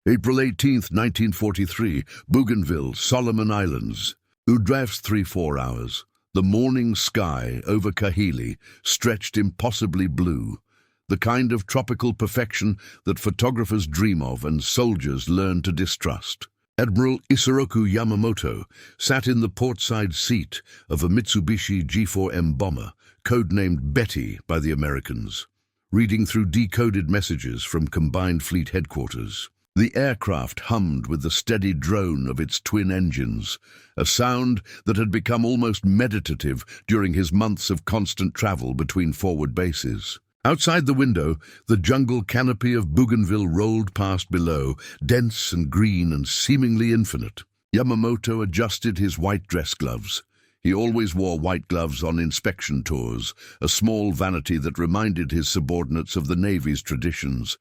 April 18, 1943, Bougainville, Solomon Islands. Udrafts 3-4 hours. The morning sky over Kahili stretched impossibly blue, the kind of tropical perfection that photographers dream of and soldiers learn to distrust. Admiral Isoroku Yamamoto sat in the portside seat of a Mitsubishi G4M bomber, codenamed Betty by the Americans, reading through decoded messages from Combined Fleet Headquarters. The aircraft hummed with the steady drone of its twin engines, a sound that had become almost meditative during his months of constant travel between forward bases. Outside the window, the jungle canopy of Bougainville rolled past below, dense and green and seemingly infinite. Yamamoto adjusted his white dress gloves. He always wore white gloves on inspection tours, a small vanity that reminded his subordinates of the Navy's traditions,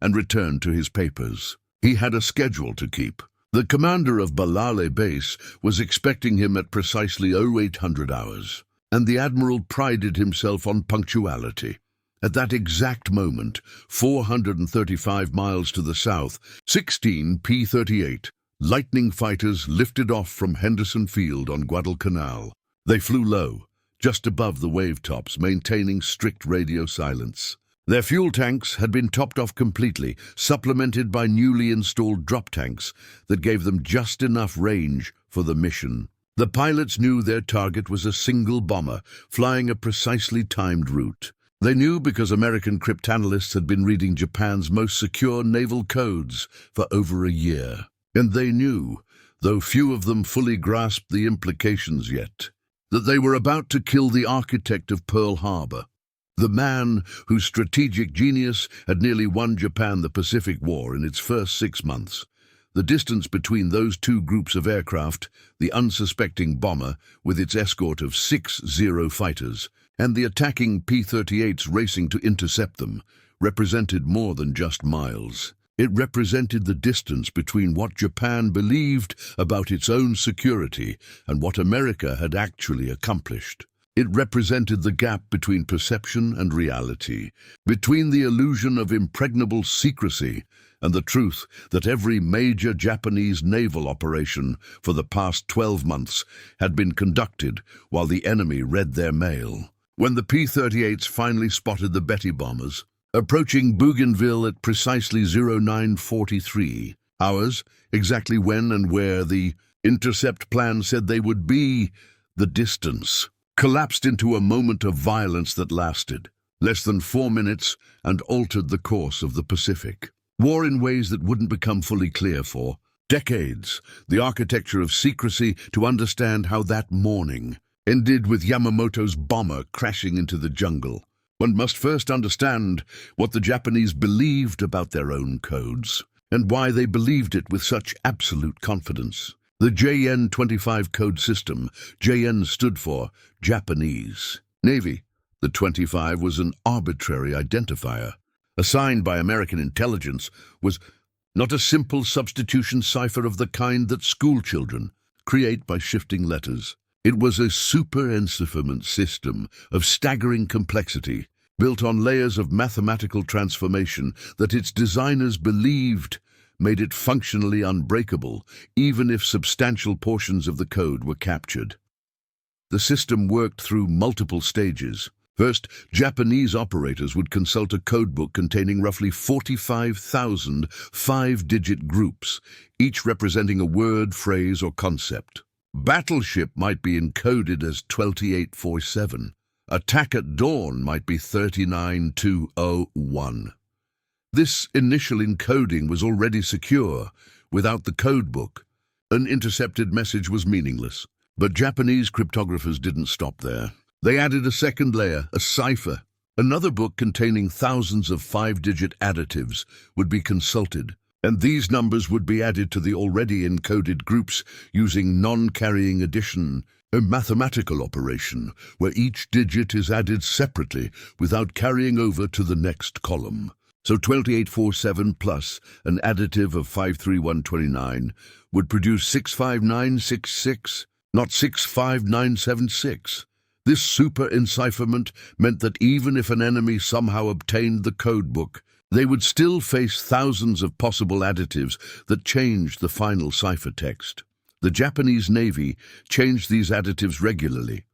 and returned to his papers. He had a schedule to keep. The commander of Balale Base was expecting him at precisely 0800 hours, and the admiral prided himself on punctuality. At that exact moment, 435 miles to the south, 16 P-38 Lightning fighters lifted off from Henderson Field on Guadalcanal. They flew low, just above the wave tops, maintaining strict radio silence. Their fuel tanks had been topped off completely, supplemented by newly installed drop tanks that gave them just enough range for the mission. The pilots knew their target was a single bomber, flying a precisely timed route. They knew because American cryptanalysts had been reading Japan's most secure naval codes for over a year. And they knew, though few of them fully grasped the implications yet, that they were about to kill the architect of Pearl Harbor, the man whose strategic genius had nearly won Japan the Pacific War in its first 6 months. The distance between those two groups of aircraft, the unsuspecting bomber with its escort of 6 Zero fighters, and the attacking P-38s racing to intercept them, represented more than just miles. It represented the distance between what Japan believed about its own security and what America had actually accomplished. It represented the gap between perception and reality, between the illusion of impregnable secrecy and the truth that every major Japanese naval operation for the past 12 months had been conducted while the enemy read their mail. When the P-38s finally spotted the Betty bombers, approaching Bougainville at precisely 0943 hours, exactly when and where the intercept plan said they would be, the distance collapsed into a moment of violence that lasted less than 4 minutes and altered the course of the Pacific. War in ways that wouldn't become fully clear for decades, the architecture of secrecy to understand how that morning ended with Yamamoto's bomber crashing into the jungle. One must first understand what the Japanese believed about their own codes, and why they believed it with such absolute confidence. The JN-25 code system, JN stood for Japanese. Navy. The 25 was an arbitrary identifier. Assigned by American intelligence, was not a simple substitution cipher of the kind that schoolchildren create by shifting letters. It was a super-encipherment system of staggering complexity, built on layers of mathematical transformation that its designers believed made it functionally unbreakable, even if substantial portions of the code were captured. The system worked through multiple stages. First, Japanese operators would consult a codebook containing roughly 45,000 5-digit groups, each representing a word, phrase, or concept. Battleship might be encoded as 2847. Attack at dawn might be 39201. This initial encoding was already secure. Without the codebook, an intercepted message was meaningless. But Japanese cryptographers didn't stop there. They added a second layer, a cipher. Another book containing thousands of 5-digit additives would be consulted, and these numbers would be added to the already encoded groups using non-carrying addition, a mathematical operation where each digit is added separately without carrying over to the next column. So 2847 plus an additive of 53129 would produce 65966, not 65976. This super-encipherment meant that even if an enemy somehow obtained the codebook, They would still face thousands of possible additives that changed the final cipher text. The Japanese Navy changed these additives regularly,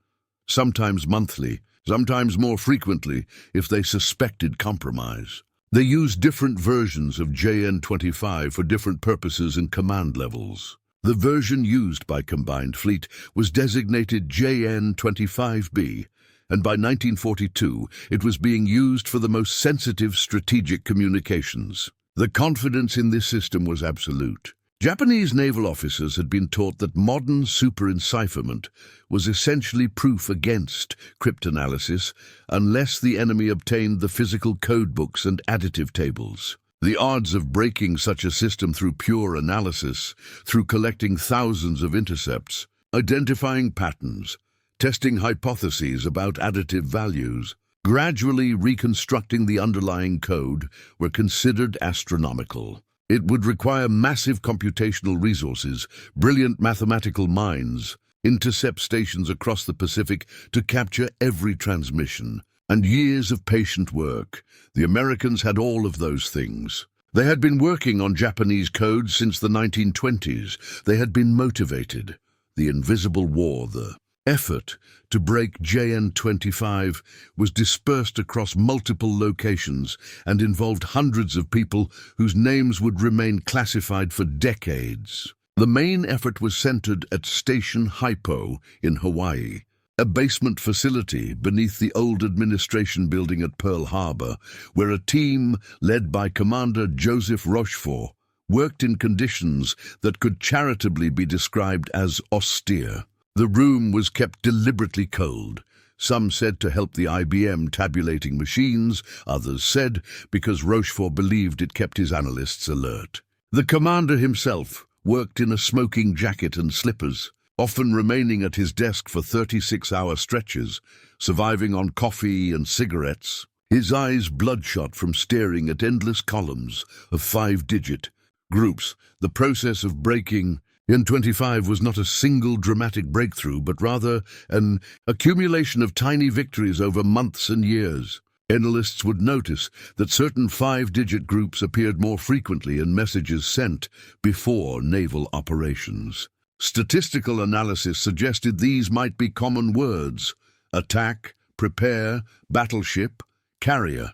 sometimes monthly, sometimes more frequently if they suspected compromise. They used different versions of JN-25 for different purposes and command levels. The version used by Combined Fleet was designated JN-25B, and by 1942 it was being used for the most sensitive strategic communications. The confidence in this system was absolute. Japanese naval officers had been taught that modern super-encipherment was essentially proof against cryptanalysis unless the enemy obtained the physical codebooks and additive tables. The odds of breaking such a system through pure analysis, through collecting thousands of intercepts, identifying patterns, testing hypotheses about additive values, gradually reconstructing the underlying code, were considered astronomical. It would require massive computational resources, brilliant mathematical minds, intercept stations across the Pacific to capture every transmission, and years of patient work. The Americans had all of those things. They had been working on Japanese codes since the 1920s. They had been motivated. The invisible war, the effort to break JN-25 was dispersed across multiple locations and involved hundreds of people whose names would remain classified for decades. The main effort was centered at Station Hypo in Hawaii, a basement facility beneath the old administration building at Pearl Harbor, where a team led by Commander Joseph Rochefort worked in conditions that could charitably be described as austere. The room was kept deliberately cold. Some said to help the IBM tabulating machines, others said because Rochefort believed it kept his analysts alert. The commander himself worked in a smoking jacket and slippers, often remaining at his desk for 36-hour stretches, surviving on coffee and cigarettes, his eyes bloodshot from staring at endless columns of 5-digit groups. The process of breaking JN-25 was not a single dramatic breakthrough, but rather an accumulation of tiny victories over months and years. Analysts would notice that certain 5-digit groups appeared more frequently in messages sent before naval operations. Statistical analysis suggested these might be common words: attack, prepare, battleship, carrier.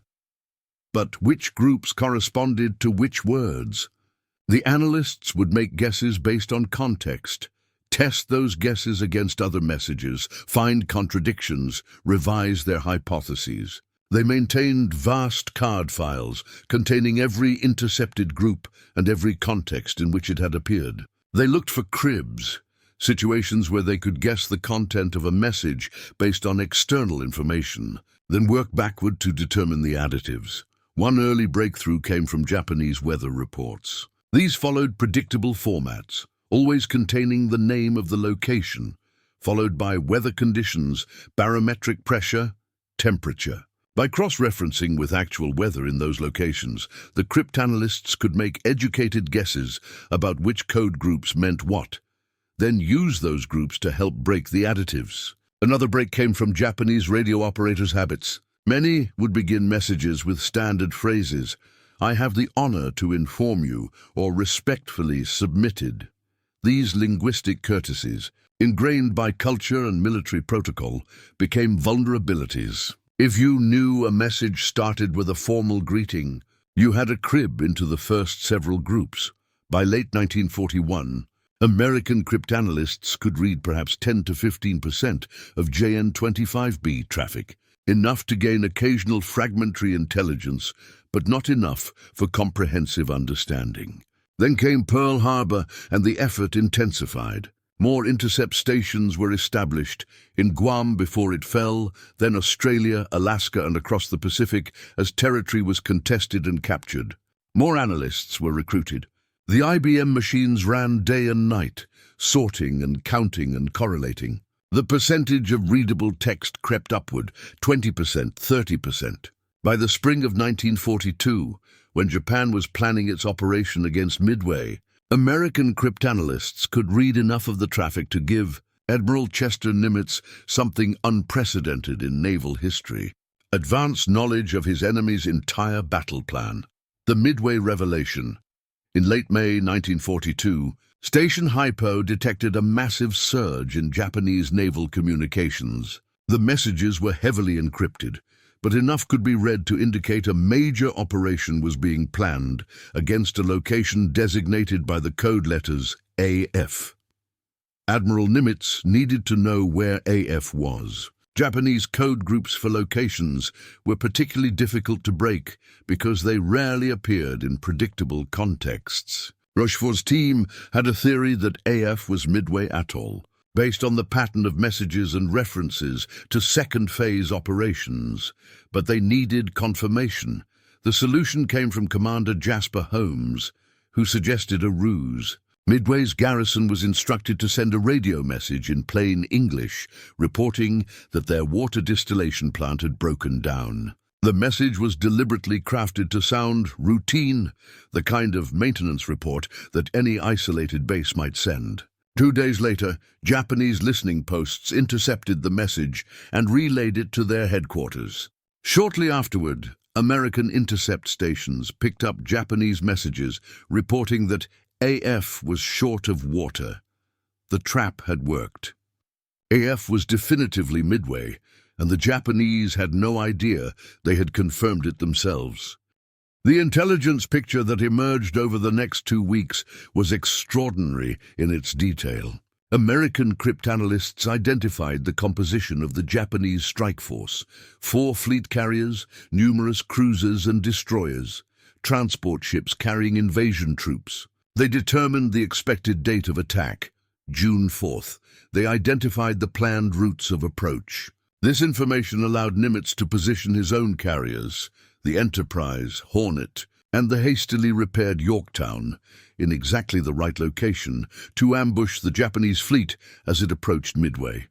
But which groups corresponded to which words? The analysts would make guesses based on context, test those guesses against other messages, find contradictions, revise their hypotheses. They maintained vast card files containing every intercepted group and every context in which it had appeared. They looked for cribs, situations where they could guess the content of a message based on external information, then work backward to determine the additives. One early breakthrough came from Japanese weather reports. These followed predictable formats, always containing the name of the location, followed by weather conditions, barometric pressure, temperature. By cross-referencing with actual weather in those locations, the cryptanalysts could make educated guesses about which code groups meant what, then use those groups to help break the additives. Another break came from Japanese radio operators' habits. Many would begin messages with standard phrases: "I have the honor to inform you," or "respectfully submitted." These linguistic courtesies, ingrained by culture and military protocol, became vulnerabilities. If you knew a message started with a formal greeting, you had a crib into the first several groups. By late 1941, American cryptanalysts could read perhaps 10 to 15% of JN-25B traffic, enough to gain occasional fragmentary intelligence, but not enough for comprehensive understanding. Then came Pearl Harbor, and the effort intensified. More intercept stations were established in Guam before it fell, then Australia, Alaska, and across the Pacific as territory was contested and captured. More analysts were recruited. The IBM machines ran day and night, sorting and counting and correlating. The percentage of readable text crept upward, 20%, 30%. By the spring of 1942, when Japan was planning its operation against Midway, American cryptanalysts could read enough of the traffic to give Admiral Chester Nimitz something unprecedented in naval history: advanced knowledge of his enemy's entire battle plan. The Midway Revelation. In late May 1942, Station Hypo detected a massive surge in Japanese naval communications. The messages were heavily encrypted, but enough could be read to indicate a major operation was being planned against a location designated by the code letters AF. Admiral Nimitz needed to know where AF was. Japanese code groups for locations were particularly difficult to break because they rarely appeared in predictable contexts. Rochefort's team had a theory that AF was Midway Atoll, based on the pattern of messages and references to second-phase operations, but they needed confirmation. The solution came from Commander Jasper Holmes, who suggested a ruse. Midway's garrison was instructed to send a radio message in plain English, reporting that their water distillation plant had broken down. The message was deliberately crafted to sound routine, the kind of maintenance report that any isolated base might send. 2 days later, Japanese listening posts intercepted the message and relayed it to their headquarters. Shortly afterward, American intercept stations picked up Japanese messages reporting that AF was short of water. The trap had worked. AF was definitively Midway, and the Japanese had no idea they had confirmed it themselves. The intelligence picture that emerged over the next 2 weeks was extraordinary in its detail. American cryptanalysts identified the composition of the Japanese strike force: 4 fleet carriers, numerous cruisers and destroyers, transport ships carrying invasion troops. They determined the expected date of attack, June 4th. They identified the planned routes of approach. This information allowed Nimitz to position his own carriers, the Enterprise, Hornet, and the hastily repaired Yorktown, in exactly the right location to ambush the Japanese fleet as it approached Midway.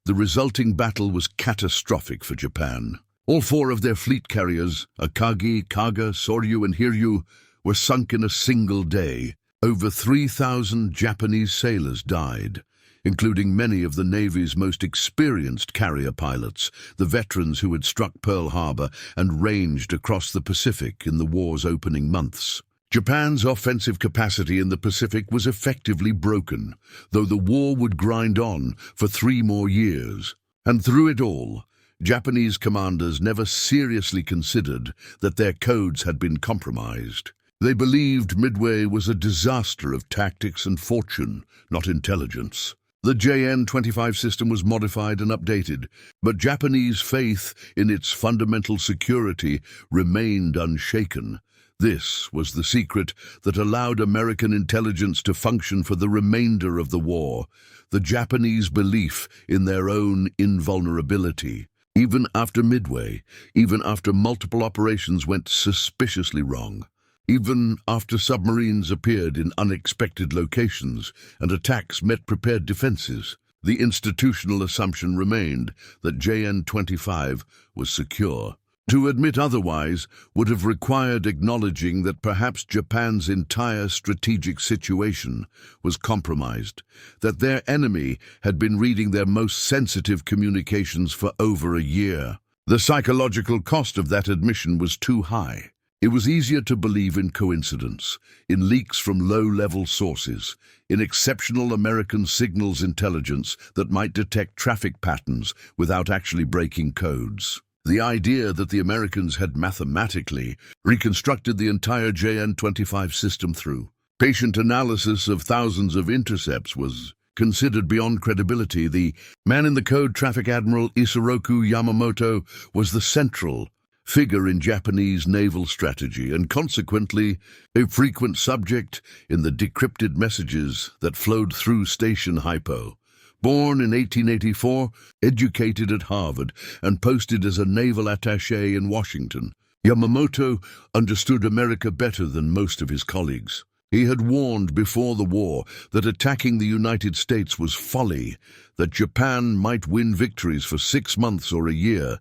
The resulting battle was catastrophic for Japan. All 4 of their fleet carriers, Akagi, Kaga, Soryu, and Hiryu, were sunk in a single day. Over 3,000 Japanese sailors died, including many of the Navy's most experienced carrier pilots, the veterans who had struck Pearl Harbor and ranged across the Pacific in the war's opening months. Japan's offensive capacity in the Pacific was effectively broken, though the war would grind on for 3 more years. And through it all, Japanese commanders never seriously considered that their codes had been compromised. They believed Midway was a disaster of tactics and fortune, not intelligence. The JN-25 system was modified and updated, but Japanese faith in its fundamental security remained unshaken. This was the secret that allowed American intelligence to function for the remainder of the war, the Japanese belief in their own invulnerability. Even after Midway, even after multiple operations went suspiciously wrong, even after submarines appeared in unexpected locations and attacks met prepared defenses, the institutional assumption remained that JN-25 was secure. To admit otherwise would have required acknowledging that perhaps Japan's entire strategic situation was compromised, that their enemy had been reading their most sensitive communications for over a year. The psychological cost of that admission was too high. It was easier to believe in coincidence, in leaks from low-level sources, in exceptional American signals intelligence that might detect traffic patterns without actually breaking codes. The idea that the Americans had mathematically reconstructed the entire JN-25 system through patient analysis of thousands of intercepts was considered beyond credibility. The man-in-the-code traffic Admiral Isoroku Yamamoto was the central figure in Japanese naval strategy and consequently a frequent subject in the decrypted messages that flowed through Station Hypo. Born in 1884, educated at Harvard, and posted as a naval attaché in Washington, Yamamoto understood America better than most of his colleagues. He had warned before the war that attacking the United States was folly, that Japan might win victories for 6 months or a year,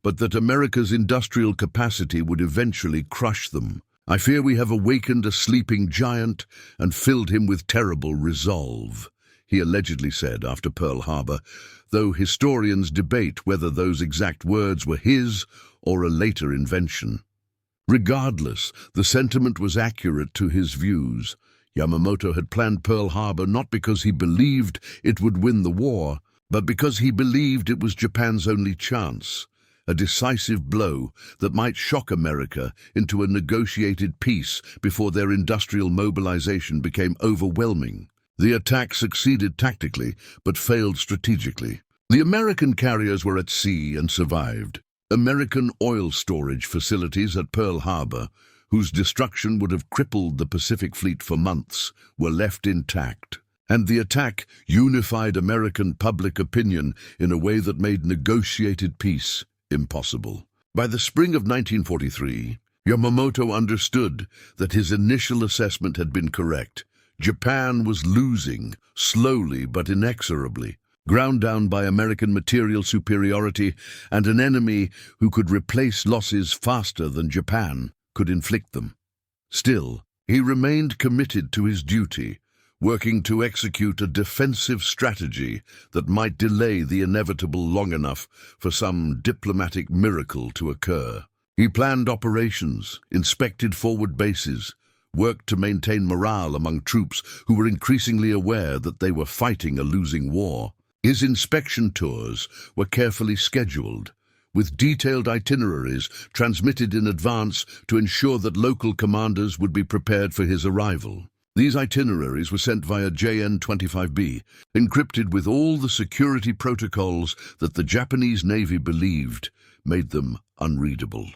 but that America's industrial capacity would eventually crush them. I fear we have awakened a sleeping giant and filled him with terrible resolve, he allegedly said after Pearl Harbor, though historians debate whether those exact words were his or a later invention. Regardless, the sentiment was accurate to his views. Yamamoto had planned Pearl Harbor not because he believed it would win the war, but because he believed it was Japan's only chance, a decisive blow that might shock America into a negotiated peace before their industrial mobilization became overwhelming. The attack succeeded tactically, but failed strategically. The American carriers were at sea and survived. American oil storage facilities at Pearl Harbor, whose destruction would have crippled the Pacific Fleet for months, were left intact. And the attack unified American public opinion in a way that made negotiated peace impossible. By the spring of 1943, Yamamoto understood that his initial assessment had been correct. Japan was losing, slowly but inexorably, ground down by American material superiority and an enemy who could replace losses faster than Japan could inflict them. Still, he remained committed to his duty, working to execute a defensive strategy that might delay the inevitable long enough for some diplomatic miracle to occur. He planned operations, inspected forward bases, worked to maintain morale among troops who were increasingly aware that they were fighting a losing war. His inspection tours were carefully scheduled, with detailed itineraries transmitted in advance to ensure that local commanders would be prepared for his arrival. These itineraries were sent via JN-25B, encrypted with all the security protocols that the Japanese Navy believed made them unreadable.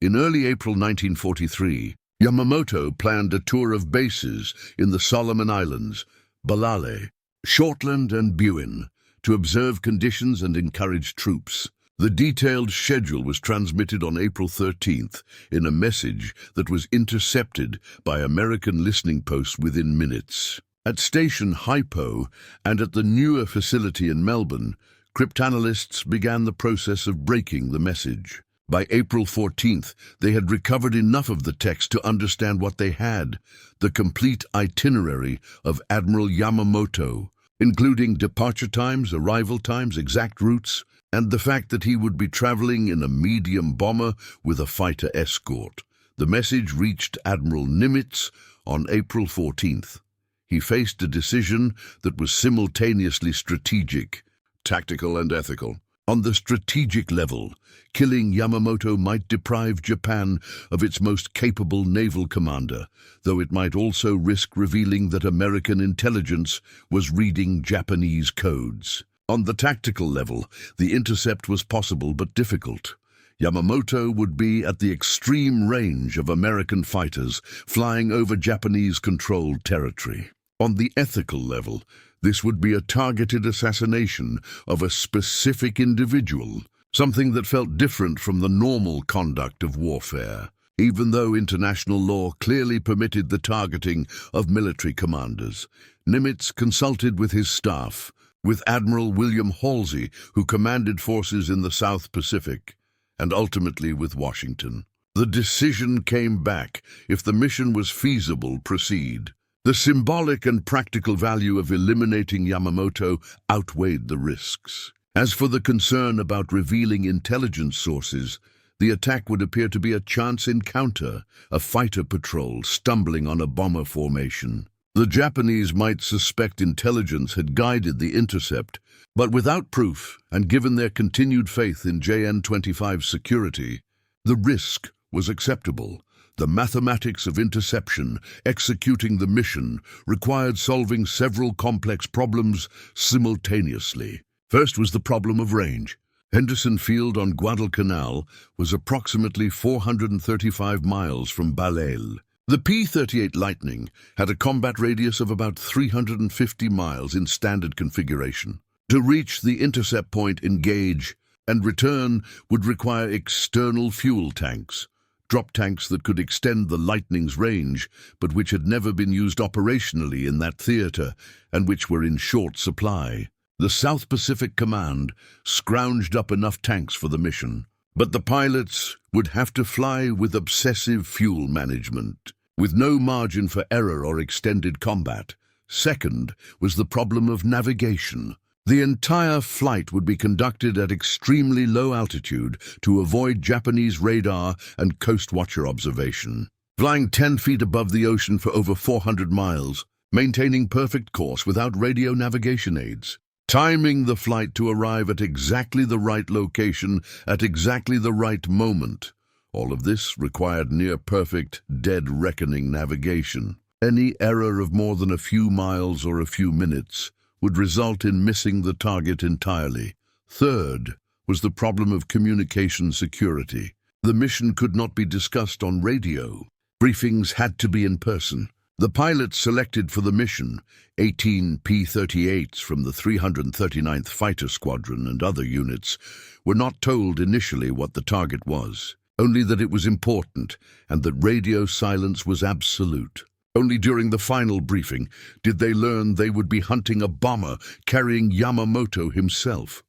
In early April 1943, Yamamoto planned a tour of bases in the Solomon Islands, Balale, Shortland and Buin, to observe conditions and encourage troops. The detailed schedule was transmitted on April 13th in a message that was intercepted by American listening posts within minutes. At Station Hypo and at the newer facility in Melbourne, cryptanalysts began the process of breaking the message. By April 14th, they had recovered enough of the text to understand what they had: the complete itinerary of Admiral Yamamoto, including departure times, arrival times, exact routes, and the fact that he would be traveling in a medium bomber with a fighter escort. The message reached Admiral Nimitz on April 14th. He faced a decision that was simultaneously strategic, tactical, and ethical. On the strategic level, killing Yamamoto might deprive Japan of its most capable naval commander, though it might also risk revealing that American intelligence was reading Japanese codes. On the tactical level, the intercept was possible but difficult. Yamamoto would be at the extreme range of American fighters flying over Japanese-controlled territory. On the ethical level, this would be a targeted assassination of a specific individual, something that felt different from the normal conduct of warfare, even though international law clearly permitted the targeting of military commanders. Nimitz consulted with his staff, with Admiral William Halsey, who commanded forces in the South Pacific, and ultimately with Washington. The decision came back: if the mission was feasible, proceed. The symbolic and practical value of eliminating Yamamoto outweighed the risks. As for the concern about revealing intelligence sources, the attack would appear to be a chance encounter, a fighter patrol stumbling on a bomber formation. The Japanese might suspect intelligence had guided the intercept, but without proof, and given their continued faith in JN-25's security, the risk was acceptable. The mathematics of interception, executing the mission, required solving several complex problems simultaneously. First was the problem of range. Henderson Field on Guadalcanal was approximately 435 miles from Balale. The P-38 Lightning had a combat radius of about 350 miles in standard configuration. To reach the intercept point, engage, and return would require external fuel tanks, drop tanks that could extend the Lightning's range, but which had never been used operationally in that theater and which were in short supply. The South Pacific Command scrounged up enough tanks for the mission, but the pilots would have to fly with obsessive fuel management, with no margin for error or extended combat. Second was the problem of navigation. The entire flight would be conducted at extremely low altitude to avoid Japanese radar and coast watcher observation. Flying 10 feet above the ocean for over 400 miles, maintaining perfect course without radio navigation aids, timing the flight to arrive at exactly the right location at exactly the right moment. All of this required near-perfect, dead-reckoning navigation. Any error of more than a few miles or a few minutes would result in missing the target entirely. Third was the problem of communication security. The mission could not be discussed on radio. Briefings had to be in person. The pilots selected for the mission, 18 P-38s from the 339th Fighter Squadron and other units, were not told initially what the target was, only that it was important and that radio silence was absolute. Only during the final briefing did they learn they would be hunting a bomber carrying Yamamoto himself.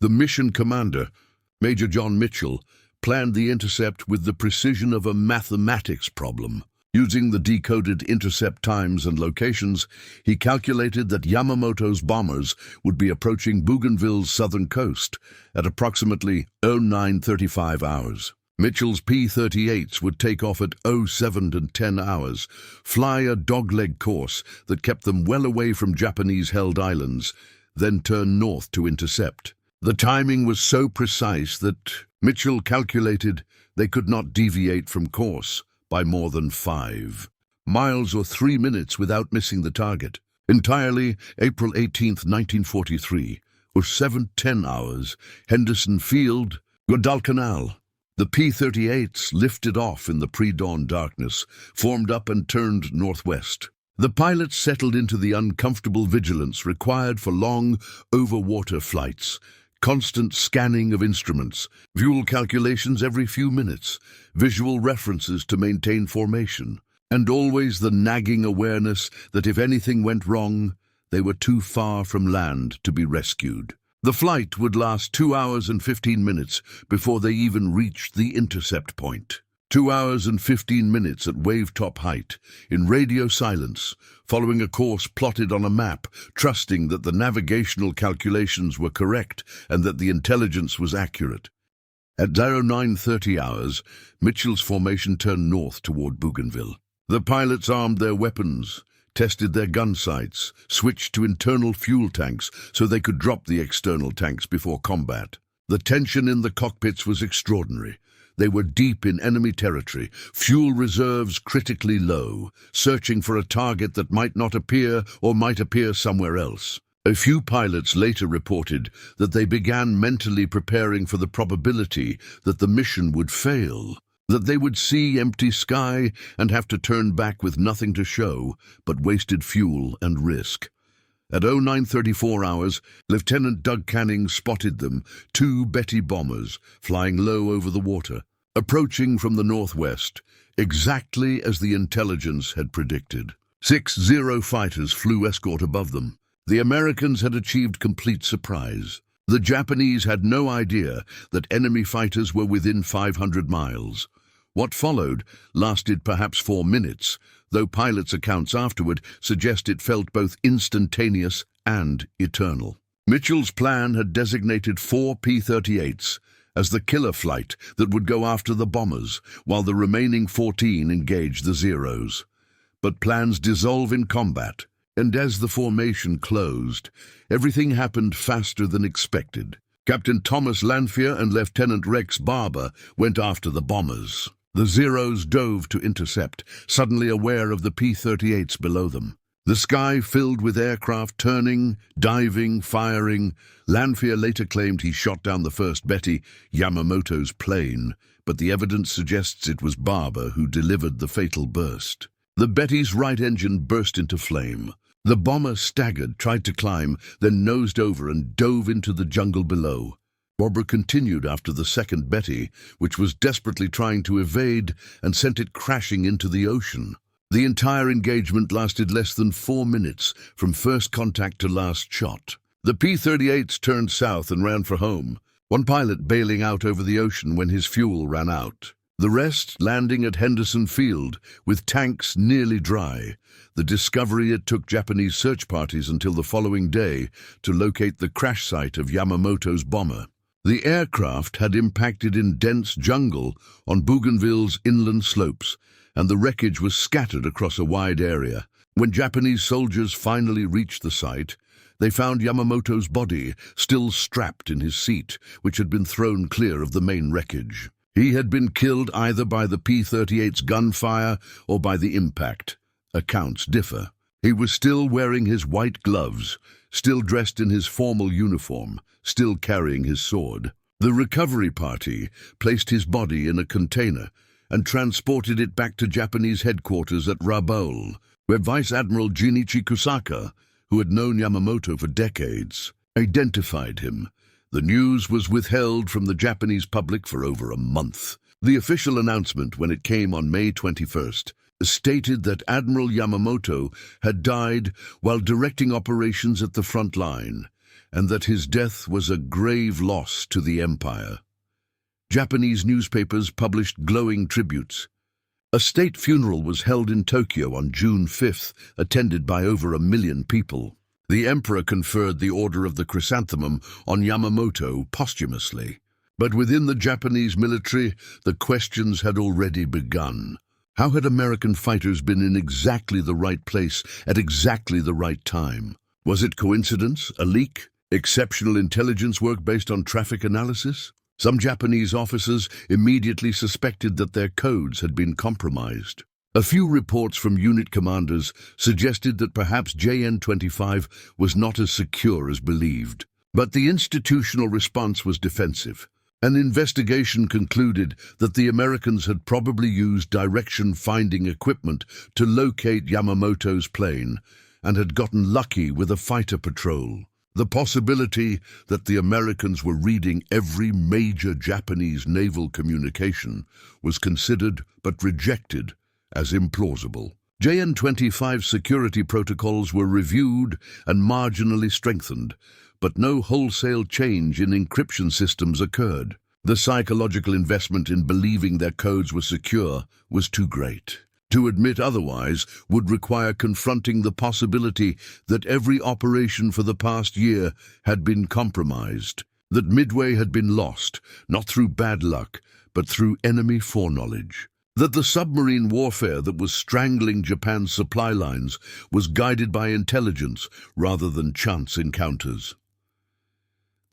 The mission commander, Major John Mitchell, planned the intercept with the precision of a mathematics problem. Using the decoded intercept times and locations, he calculated that Yamamoto's bombers would be approaching Bougainville's southern coast at approximately 09:35 hours. Mitchell's P-38s would take off at 07:10 hours, fly a dogleg course that kept them well away from Japanese-held islands, then turn north to intercept. The timing was so precise that Mitchell calculated they could not deviate from course by more than 5 miles or 3 minutes without missing the target. Entirely, April 18, 1943, or 7:10 hours, Henderson Field, Guadalcanal. The P-38s lifted off in the pre-dawn darkness, formed up and turned northwest. The pilots settled into the uncomfortable vigilance required for long, over-water flights, constant scanning of instruments, fuel calculations every few minutes, visual references to maintain formation, and always the nagging awareness that if anything went wrong, they were too far from land to be rescued. The flight would last 2 hours and 15 minutes before they even reached the intercept point. 2 hours and 15 minutes at wave-top height, in radio silence, following a course plotted on a map, trusting that the navigational calculations were correct and that the intelligence was accurate. At 09:30 hours, Mitchell's formation turned north toward Bougainville. The pilots armed their weapons, tested their gun sights, switched to internal fuel tanks so they could drop the external tanks before combat. The tension in the cockpits was extraordinary. They were deep in enemy territory, fuel reserves critically low, searching for a target that might not appear or might appear somewhere else. A few pilots later reported that they began mentally preparing for the probability that the mission would fail, that they would see empty sky and have to turn back with nothing to show but wasted fuel and risk. At 09:34 hours, Lieutenant Doug Canning spotted them, 2 Betty bombers, flying low over the water, approaching from the northwest, exactly as the intelligence had predicted. 6 Zero fighters flew escort above them. The Americans had achieved complete surprise. The Japanese had no idea that enemy fighters were within 500 miles. What followed lasted perhaps 4 minutes, though pilots' accounts afterward suggest it felt both instantaneous and eternal. Mitchell's plan had designated 4 P-38s as the killer flight that would go after the bombers, while the remaining 14 engaged the Zeros. But plans dissolve in combat, and as the formation closed, everything happened faster than expected. Captain Thomas Lanphier and Lieutenant Rex Barber went after the bombers. The Zeros dove to intercept, suddenly aware of the P-38s below them. The sky filled with aircraft turning, diving, firing. Lanphier later claimed he shot down the first Betty, Yamamoto's plane, but the evidence suggests it was Barber who delivered the fatal burst. The Betty's right engine burst into flame. The bomber staggered, tried to climb, then nosed over and dove into the jungle below. Barber continued after the second Betty, which was desperately trying to evade, and sent it crashing into the ocean. The entire engagement lasted less than 4 minutes, from first contact to last shot. The P-38s turned south and ran for home, one pilot bailing out over the ocean when his fuel ran out. The rest landing at Henderson Field, with tanks nearly dry. The discovery it took Japanese search parties until the following day to locate the crash site of Yamamoto's bomber. The aircraft had impacted in dense jungle on Bougainville's inland slopes, and the wreckage was scattered across a wide area. When Japanese soldiers finally reached the site, they found Yamamoto's body still strapped in his seat, which had been thrown clear of the main wreckage. He had been killed either by the P-38's gunfire or by the impact. Accounts differ. He was still wearing his white gloves, still dressed in his formal uniform, still carrying his sword. The recovery party placed his body in a container and transported it back to Japanese headquarters at Rabaul, where Vice Admiral Junichi Kusaka, who had known Yamamoto for decades, identified him. The news was withheld from the Japanese public for over a month. The official announcement, when it came on May 21st, stated that Admiral Yamamoto had died while directing operations at the front line, and that his death was a grave loss to the empire. Japanese newspapers published glowing tributes. A state funeral was held in Tokyo on June 5th, attended by over 1 million people. The emperor conferred the Order of the Chrysanthemum on Yamamoto posthumously. But within the Japanese military, the questions had already begun. How had American fighters been in exactly the right place at exactly the right time? Was it coincidence, a leak, exceptional intelligence work based on traffic analysis? Some Japanese officers immediately suspected that their codes had been compromised. A few reports from unit commanders suggested that perhaps JN-25 was not as secure as believed. But the institutional response was defensive. An investigation concluded that the Americans had probably used direction-finding equipment to locate Yamamoto's plane and had gotten lucky with a fighter patrol. The possibility that the Americans were reading every major Japanese naval communication was considered but rejected as implausible. JN-25 security protocols were reviewed and marginally strengthened, but no wholesale change in encryption systems occurred. The psychological investment in believing their codes were secure was too great. To admit otherwise would require confronting the possibility that every operation for the past year had been compromised, that Midway had been lost, not through bad luck, but through enemy foreknowledge, that the submarine warfare that was strangling Japan's supply lines was guided by intelligence rather than chance encounters.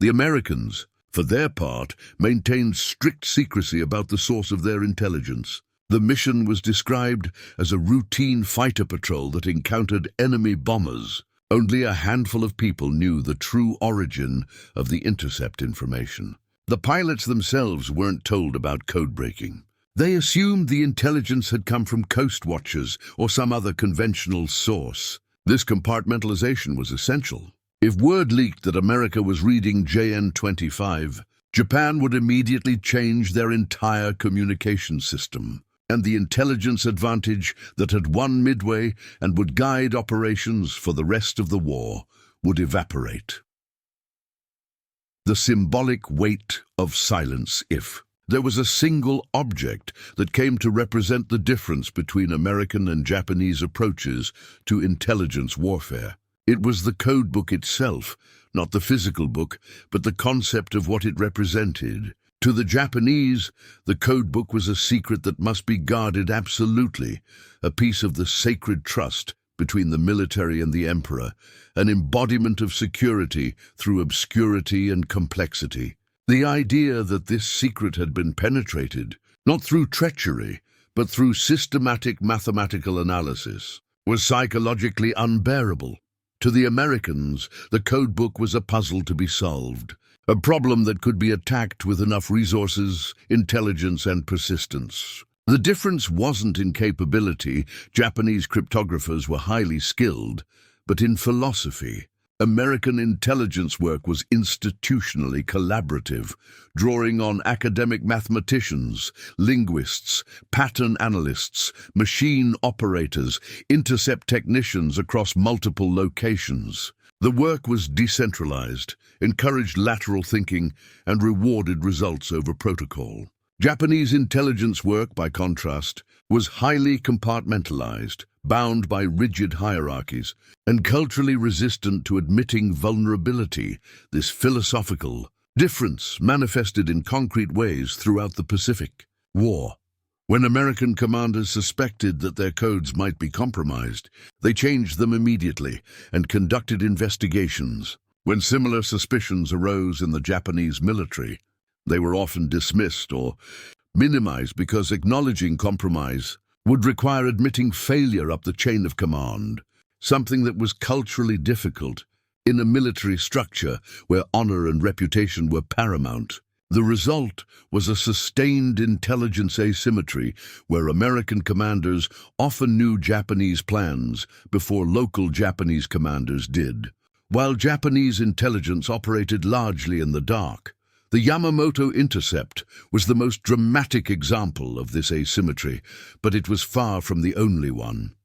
The Americans, for their part, maintained strict secrecy about the source of their intelligence. The mission was described as a routine fighter patrol that encountered enemy bombers. Only a handful of people knew the true origin of the intercept information. The pilots themselves weren't told about codebreaking. They assumed the intelligence had come from coast watchers or some other conventional source. This compartmentalization was essential. If word leaked that America was reading JN-25, Japan would immediately change their entire communication system, and the intelligence advantage that had won Midway and would guide operations for the rest of the war would evaporate. The symbolic weight of silence. If there was a single object that came to represent the difference between American and Japanese approaches to intelligence warfare, it was the codebook itself, not the physical book, but the concept of what it represented. To the Japanese, the codebook was a secret that must be guarded absolutely, a piece of the sacred trust between the military and the emperor, an embodiment of security through obscurity and complexity. The idea that this secret had been penetrated, not through treachery, but through systematic mathematical analysis, was psychologically unbearable. To the Americans, the codebook was a puzzle to be solved, a problem that could be attacked with enough resources, intelligence, and persistence. The difference wasn't in capability. Japanese cryptographers were highly skilled, but in philosophy. American intelligence work was institutionally collaborative, drawing on academic mathematicians, linguists, pattern analysts, machine operators, intercept technicians across multiple locations. The work was decentralized, encouraged lateral thinking, and rewarded results over protocol. Japanese intelligence work, by contrast, was highly compartmentalized, bound by rigid hierarchies, and culturally resistant to admitting vulnerability. This philosophical difference manifested in concrete ways throughout the Pacific War. When American commanders suspected that their codes might be compromised, they changed them immediately and conducted investigations. When similar suspicions arose in the Japanese military, they were often dismissed or minimized because acknowledging compromise would require admitting failure up the chain of command, something that was culturally difficult in a military structure where honor and reputation were paramount. The result was a sustained intelligence asymmetry where American commanders often knew Japanese plans before local Japanese commanders did. While Japanese intelligence operated largely in the dark, the Yamamoto intercept was the most dramatic example of this asymmetry, but it was far from the only one.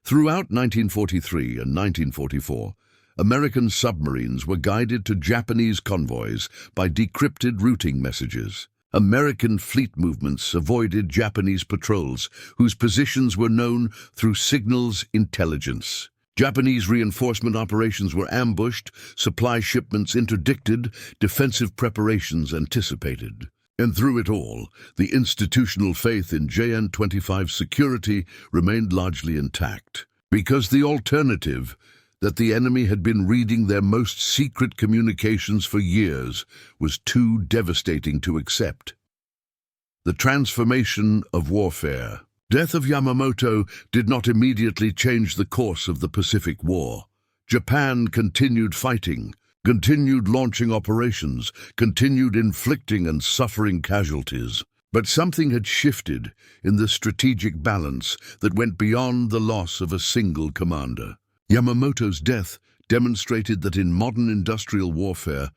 Throughout 1943 and 1944, American submarines were guided to Japanese convoys by decrypted routing messages. American fleet movements avoided Japanese patrols, whose positions were known through signals intelligence. Japanese reinforcement operations were ambushed, supply shipments interdicted, defensive preparations anticipated. And through it all, the institutional faith in JN-25 security remained largely intact, because the alternative, that the enemy had been reading their most secret communications for years, was too devastating to accept. The transformation of warfare. Death of Yamamoto did not immediately change the course of the Pacific War. Japan continued fighting, continued launching operations, continued inflicting and suffering casualties. But something had shifted in the strategic balance that went beyond the loss of a single commander. Yamamoto's death demonstrated that in modern industrial warfare,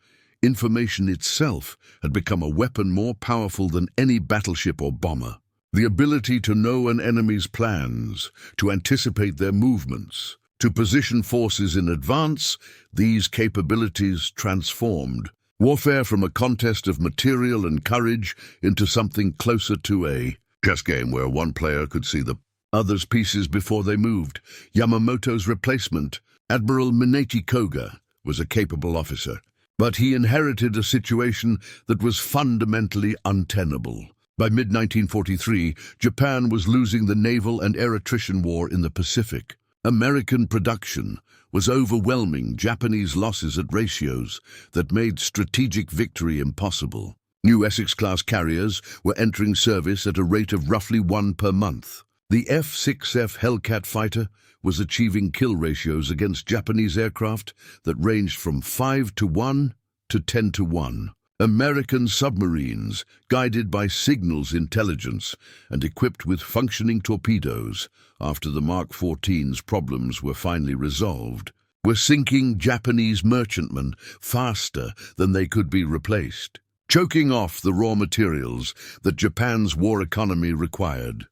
information itself had become a weapon more powerful than any battleship or bomber. The ability to know an enemy's plans, to anticipate their movements, to position forces in advance, these capabilities transformed warfare from a contest of material and courage into something closer to a chess game where one player could see the other's pieces before they moved. Yamamoto's replacement, Admiral Minato Koga, was a capable officer, but he inherited a situation that was fundamentally untenable. By mid-1943, Japan was losing the naval and air attrition war in the Pacific. American production was overwhelming Japanese losses at ratios that made strategic victory impossible. New Essex-class carriers were entering service at a rate of roughly 1 per month. The F-6F Hellcat fighter was achieving kill ratios against Japanese aircraft that ranged from 5-to-1 to 10-to-1. American submarines, guided by signals intelligence and equipped with functioning torpedoes after the Mark 14's problems were finally resolved, were sinking Japanese merchantmen faster than they could be replaced, choking off the raw materials that Japan's war economy required.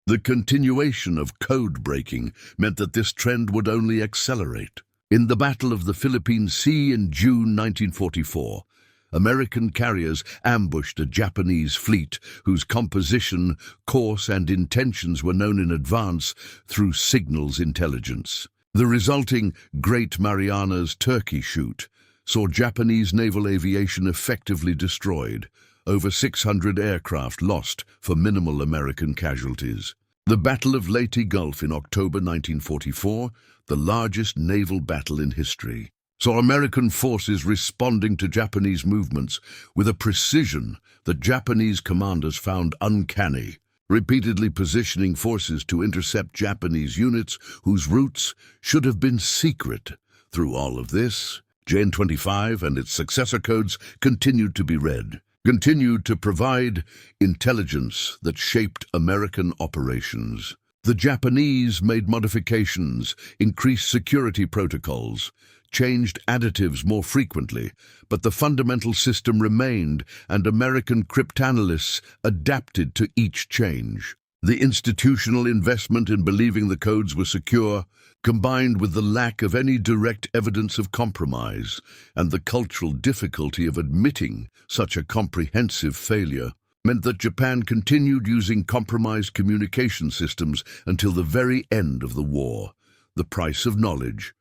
The continuation of code-breaking meant that this trend would only accelerate. In the Battle of the Philippine Sea in June 1944, American carriers ambushed a Japanese fleet whose composition, course, and intentions were known in advance through signals intelligence. The resulting Great Marianas Turkey Shoot saw Japanese naval aviation effectively destroyed, over 600 aircraft lost for minimal American casualties. The Battle of Leyte Gulf in October 1944, the largest naval battle in history, saw American forces responding to Japanese movements with a precision that Japanese commanders found uncanny, repeatedly positioning forces to intercept Japanese units whose routes should have been secret. Through all of this, JN-25 and its successor codes continued to be read, continued to provide intelligence that shaped American operations. The Japanese made modifications, increased security protocols, changed additives more frequently, but the fundamental system remained, and American cryptanalysts adapted to each change. The institutional investment in believing the codes were secure, combined with the lack of any direct evidence of compromise and the cultural difficulty of admitting such a comprehensive failure, meant that Japan continued using compromised communication systems until the very end of the war. The price of knowledge.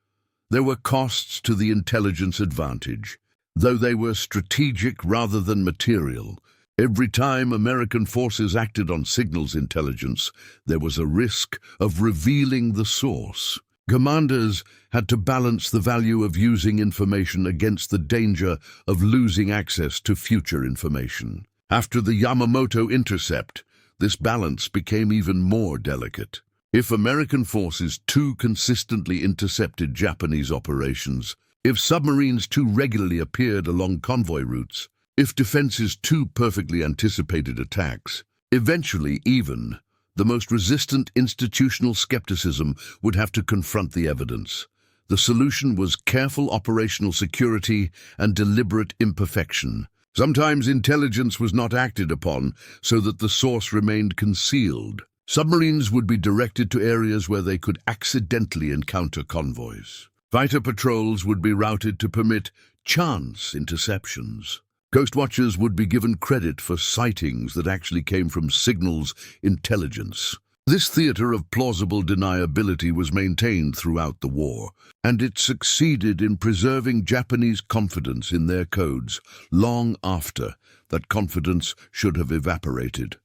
There were costs to the intelligence advantage, though they were strategic rather than material. Every time American forces acted on signals intelligence, there was a risk of revealing the source. Commanders had to balance the value of using information against the danger of losing access to future information. After the Yamamoto intercept, this balance became even more delicate. If American forces too consistently intercepted Japanese operations, if submarines too regularly appeared along convoy routes, if defenses too perfectly anticipated attacks, eventually even the most resistant institutional skepticism would have to confront the evidence. The solution was careful operational security and deliberate imperfection. Sometimes intelligence was not acted upon so that the source remained concealed. Submarines would be directed to areas where they could accidentally encounter convoys. Fighter patrols would be routed to permit chance interceptions. Coast watchers would be given credit for sightings that actually came from signals intelligence. This theater of plausible deniability was maintained throughout the war, and it succeeded in preserving Japanese confidence in their codes long after that confidence should have evaporated.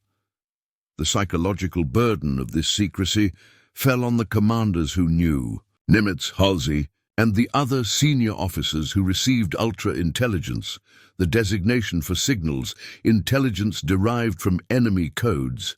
The psychological burden of this secrecy fell on the commanders who knew. Nimitz, Halsey, and the other senior officers who received ultra-intelligence, the designation for signals, intelligence derived from enemy codes,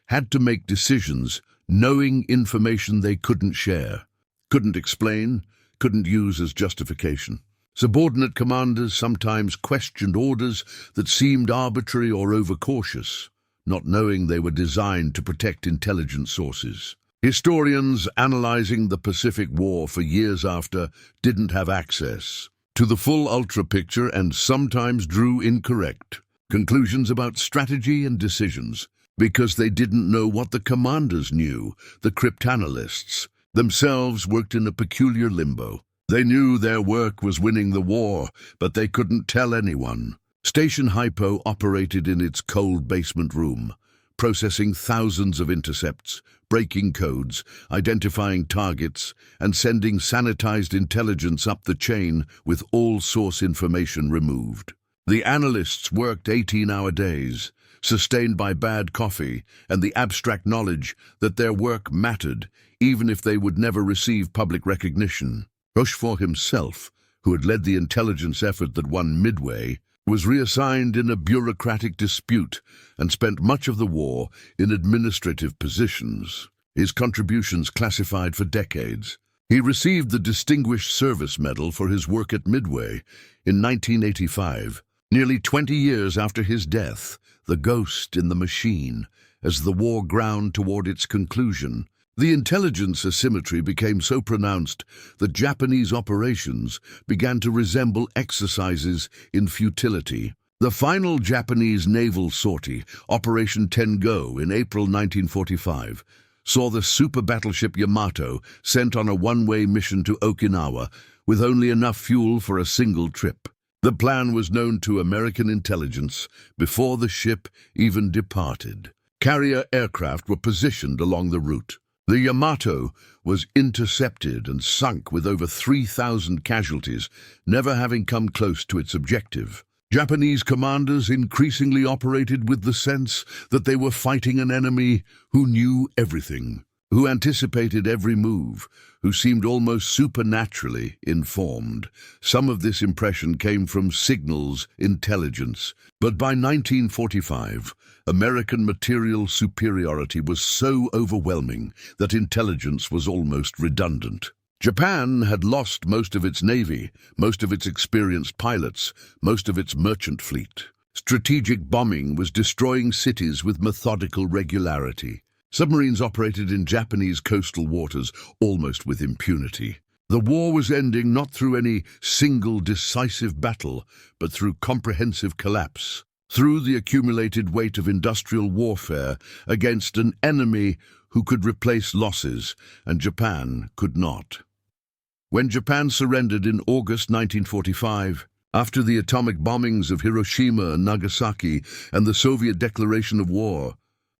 had to make decisions knowing information they couldn't share, couldn't explain, couldn't use as justification. Subordinate commanders sometimes questioned orders that seemed arbitrary or overcautious, not knowing they were designed to protect intelligence sources. Historians analyzing the Pacific War for years after didn't have access to the full ultra picture and sometimes drew incorrect conclusions about strategy and decisions because they didn't know what the commanders knew. The cryptanalysts themselves worked in a peculiar limbo. They knew their work was winning the war, but they couldn't tell anyone. Station Hypo operated in its cold basement room, processing thousands of intercepts, breaking codes, identifying targets, and sending sanitized intelligence up the chain with all source information removed. The analysts worked 18-hour days, sustained by bad coffee and the abstract knowledge that their work mattered, even if they would never receive public recognition. Rochefort himself, who had led the intelligence effort that won Midway, was reassigned in a bureaucratic dispute and spent much of the war in administrative positions, his contributions classified for decades. He received the Distinguished Service Medal for his work at Midway in 1985, nearly 20 years after his death, the ghost in the machine, as the war ground toward its conclusion. The intelligence asymmetry became so pronounced that Japanese operations began to resemble exercises in futility. The final Japanese naval sortie, Operation Tengo, in April 1945, saw the super battleship Yamato sent on a one-way mission to Okinawa with only enough fuel for a single trip. The plan was known to American intelligence before the ship even departed. Carrier aircraft were positioned along the route. The Yamato was intercepted and sunk with over 3,000 casualties, never having come close to its objective. Japanese commanders increasingly operated with the sense that they were fighting an enemy who knew everything, who anticipated every move, who seemed almost supernaturally informed. Some of this impression came from signals intelligence, but by 1945, American material superiority was so overwhelming that intelligence was almost redundant. Japan had lost most of its navy, most of its experienced pilots, most of its merchant fleet. Strategic bombing was destroying cities with methodical regularity. Submarines operated in Japanese coastal waters almost with impunity. The war was ending not through any single decisive battle, but through comprehensive collapse, through the accumulated weight of industrial warfare against an enemy who could replace losses, and Japan could not. When Japan surrendered in August 1945, After the atomic bombings of Hiroshima and Nagasaki and the Soviet declaration of war,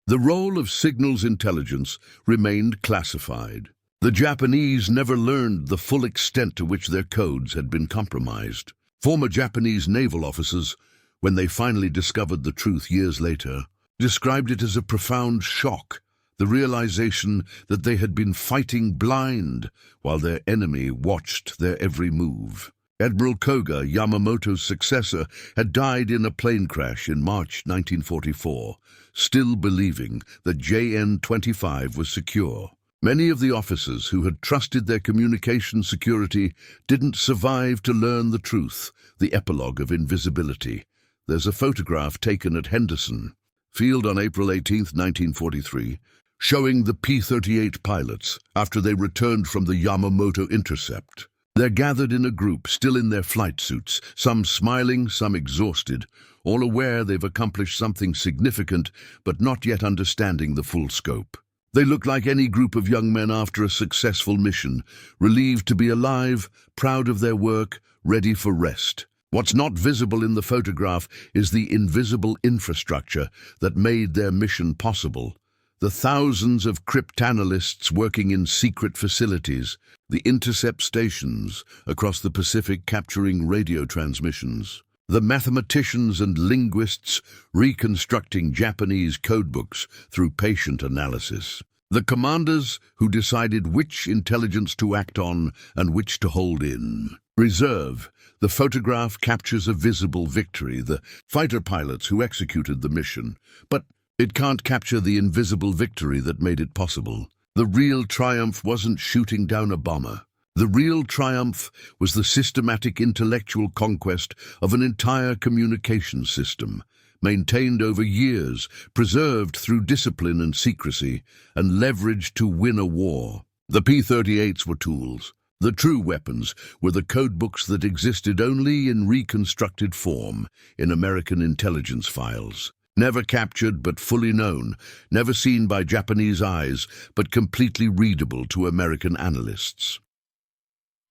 the role of signals intelligence remained classified. The Japanese never learned the full extent to which their codes had been compromised. Former Japanese naval officers, when they finally discovered the truth years later, described it as a profound shock, the realization that they had been fighting blind while their enemy watched their every move. Admiral Yamamoto's successor had died in a plane crash in March 1944, still believing that JN-25 was secure. Many of the officers who had trusted their communication security didn't survive to learn the truth, the epilogue of invisibility. There's a photograph taken at Henderson Field on April 18, 1943, showing the P-38 pilots after they returned from the Yamamoto intercept. They're gathered in a group, still in their flight suits, some smiling, some exhausted, all aware they've accomplished something significant, but not yet understanding the full scope. They look like any group of young men after a successful mission, relieved to be alive, proud of their work, ready for rest. What's not visible in the photograph is the invisible infrastructure that made their mission possible. The thousands of cryptanalysts working in secret facilities, the intercept stations across the Pacific capturing radio transmissions, the mathematicians and linguists reconstructing Japanese codebooks through patient analysis, the commanders who decided which intelligence to act on and which to hold in reserve. The photograph captures a visible victory, the fighter pilots who executed the mission, but it can't capture the invisible victory that made it possible. The real triumph wasn't shooting down a bomber. The real triumph was the systematic intellectual conquest of an entire communication system, maintained over years, preserved through discipline and secrecy, and leveraged to win a war. The P-38s were tools. The true weapons were the codebooks that existed only in reconstructed form in American intelligence files. Never captured but fully known, never seen by Japanese eyes but completely readable to American analysts.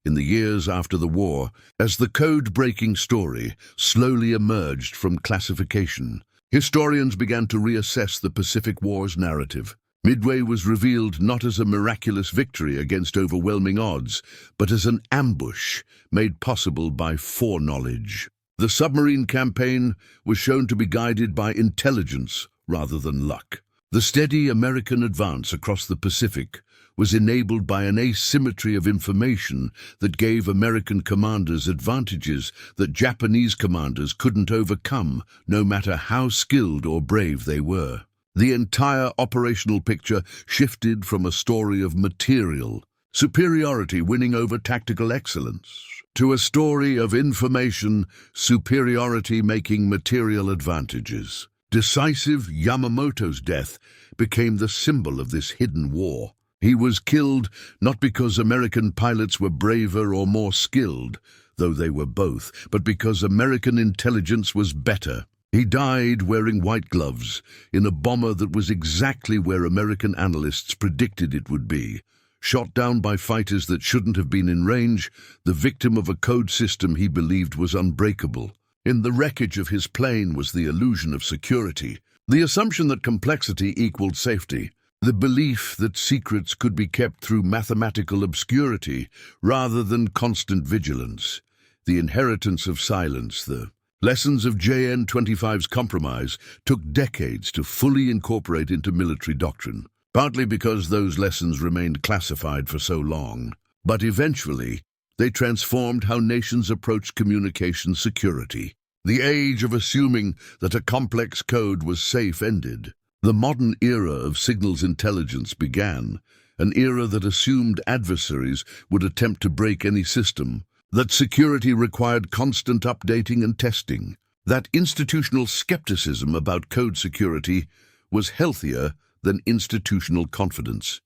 In the years after the war, as the code-breaking story slowly emerged from classification, historians began to reassess the Pacific War's narrative. Midway was revealed not as a miraculous victory against overwhelming odds, but as an ambush made possible by foreknowledge. The submarine campaign was shown to be guided by intelligence rather than luck. The steady American advance across the Pacific was enabled by an asymmetry of information that gave American commanders advantages that Japanese commanders couldn't overcome, no matter how skilled or brave they were. The entire operational picture shifted from a story of material superiority winning over tactical excellence to a story of information superiority making material advantages. Decisive Yamamoto's death became the symbol of this hidden war. He was killed not because American pilots were braver or more skilled, though they were both, but because American intelligence was better. He died wearing white gloves in a bomber that was exactly where American analysts predicted it would be. Shot down by fighters that shouldn't have been in range, the victim of a code system he believed was unbreakable. In the wreckage of his plane was the illusion of security, the assumption that complexity equaled safety, the belief that secrets could be kept through mathematical obscurity rather than constant vigilance, the inheritance of silence, the lessons of JN-25's compromise took decades to fully incorporate into military doctrine, partly because those lessons remained classified for so long. But eventually, they transformed how nations approached communication security. The age of assuming that a complex code was safe ended. The modern era of signals intelligence began, an era that assumed adversaries would attempt to break any system, that security required constant updating and testing, that institutional skepticism about code security was healthier than institutional confidence.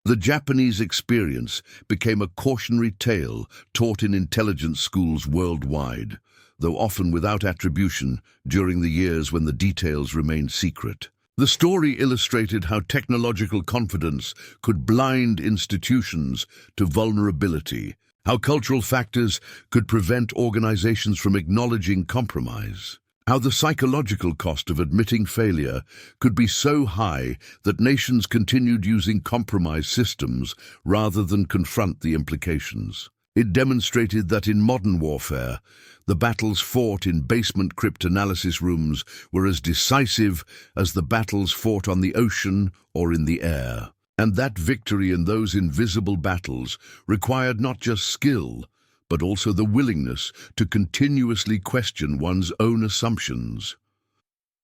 The Japanese experience became a cautionary tale taught in intelligence schools worldwide, though often without attribution during the years when the details remained secret. The story illustrated how technological confidence could blind institutions to vulnerability, how cultural factors could prevent organizations from acknowledging compromise, how the psychological cost of admitting failure could be so high that nations continued using compromise systems rather than confront the implications. It demonstrated that in modern warfare, the battles fought in basement cryptanalysis rooms were as decisive as the battles fought on the ocean or in the air. And that victory in those invisible battles required not just skill, but also the willingness to continuously question one's own assumptions.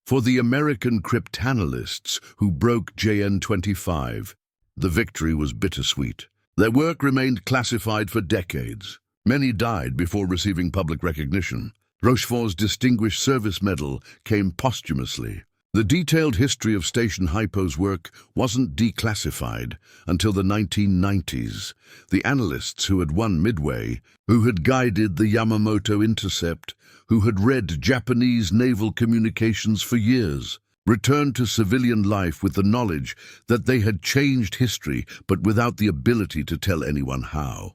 For the American cryptanalysts who broke JN-25, the victory was bittersweet. Their work remained classified for decades. Many died before receiving public recognition. Rochefort's Distinguished Service Medal came posthumously. The detailed history of Station Hypo's work wasn't declassified until the 1990s. The analysts who had won Midway, who had guided the Yamamoto intercept, who had read Japanese naval communications for years, returned to civilian life with the knowledge that they had changed history, but without the ability to tell anyone how.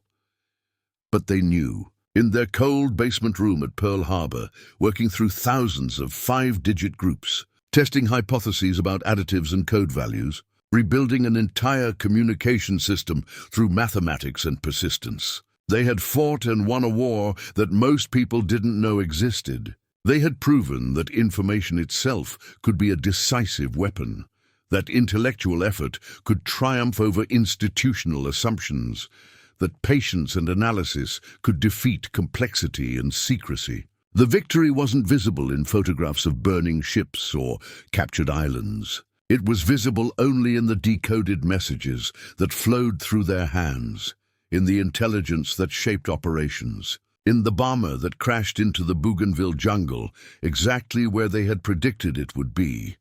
But they knew. In their cold basement room at Pearl Harbor, working through thousands of 5-digit groups, testing hypotheses about additives and code values, rebuilding an entire communication system through mathematics and persistence. They had fought and won a war that most people didn't know existed. They had proven that information itself could be a decisive weapon, that intellectual effort could triumph over institutional assumptions, that patience and analysis could defeat complexity and secrecy. The victory wasn't visible in photographs of burning ships or captured islands. It was visible only in the decoded messages that flowed through their hands, in the intelligence that shaped operations, in the bomber that crashed into the Bougainville jungle, exactly where they had predicted it would be.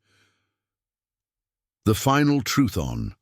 The final truth on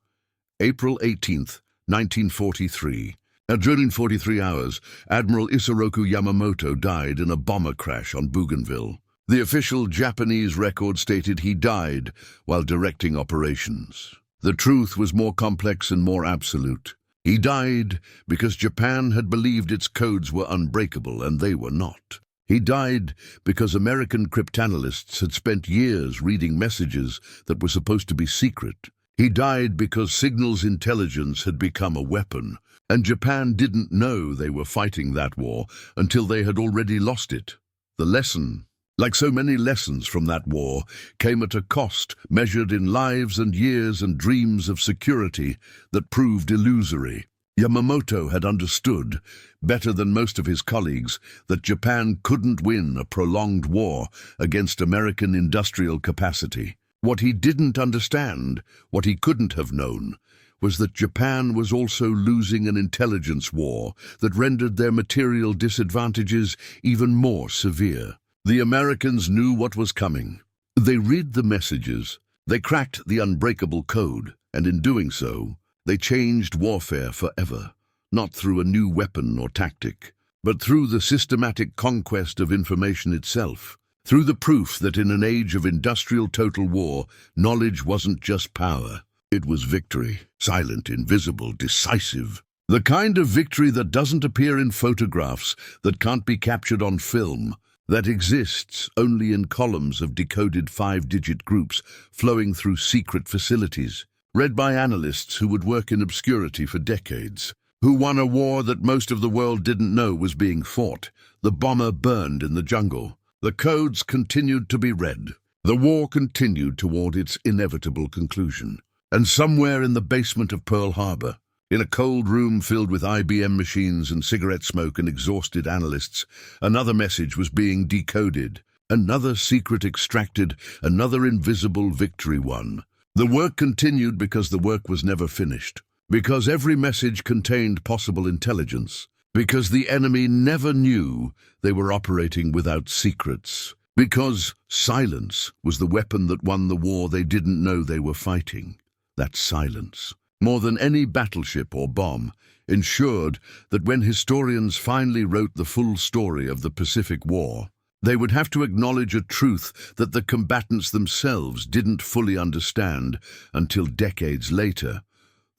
April 18th, 1943. During 43 hours, Admiral Isoroku Yamamoto died in a bomber crash on Bougainville. The official Japanese record stated he died while directing operations. The truth was more complex and more absolute. He died because Japan had believed its codes were unbreakable, and they were not. He died because American cryptanalysts had spent years reading messages that were supposed to be secret. He died because signals intelligence had become a weapon, and Japan didn't know they were fighting that war until they had already lost it. The lesson, like so many lessons from that war, came at a cost measured in lives and years and dreams of security that proved illusory. Yamamoto had understood, better than most of his colleagues, that Japan couldn't win a prolonged war against American industrial capacity. What he didn't understand, what he couldn't have known, was that Japan was also losing an intelligence war that rendered their material disadvantages even more severe. The Americans knew what was coming. They read the messages, they cracked the unbreakable code, and in doing so, they changed warfare forever, not through a new weapon or tactic, but through the systematic conquest of information itself, through the proof that in an age of industrial total war, knowledge wasn't just power. It was victory, silent, invisible, decisive. The kind of victory that doesn't appear in photographs, that can't be captured on film, that exists only in columns of decoded 5-digit groups flowing through secret facilities, read by analysts who would work in obscurity for decades, who won a war that most of the world didn't know was being fought. The bomber burned in the jungle. The codes continued to be read. The war continued toward its inevitable conclusion. And somewhere in the basement of Pearl Harbor, in a cold room filled with IBM machines and cigarette smoke and exhausted analysts, another message was being decoded, another secret extracted, another invisible victory won. The work continued because the work was never finished, because every message contained possible intelligence, because the enemy never knew they were operating without secrets, because silence was the weapon that won the war they didn't know they were fighting. That silence, more than any battleship or bomb, ensured that when historians finally wrote the full story of the Pacific War, they would have to acknowledge a truth that the combatants themselves didn't fully understand until decades later.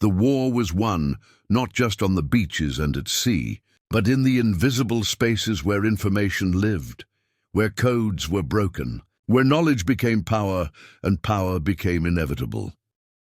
The war was won not just on the beaches and at sea, but in the invisible spaces where information lived, where codes were broken, where knowledge became power and power became inevitable.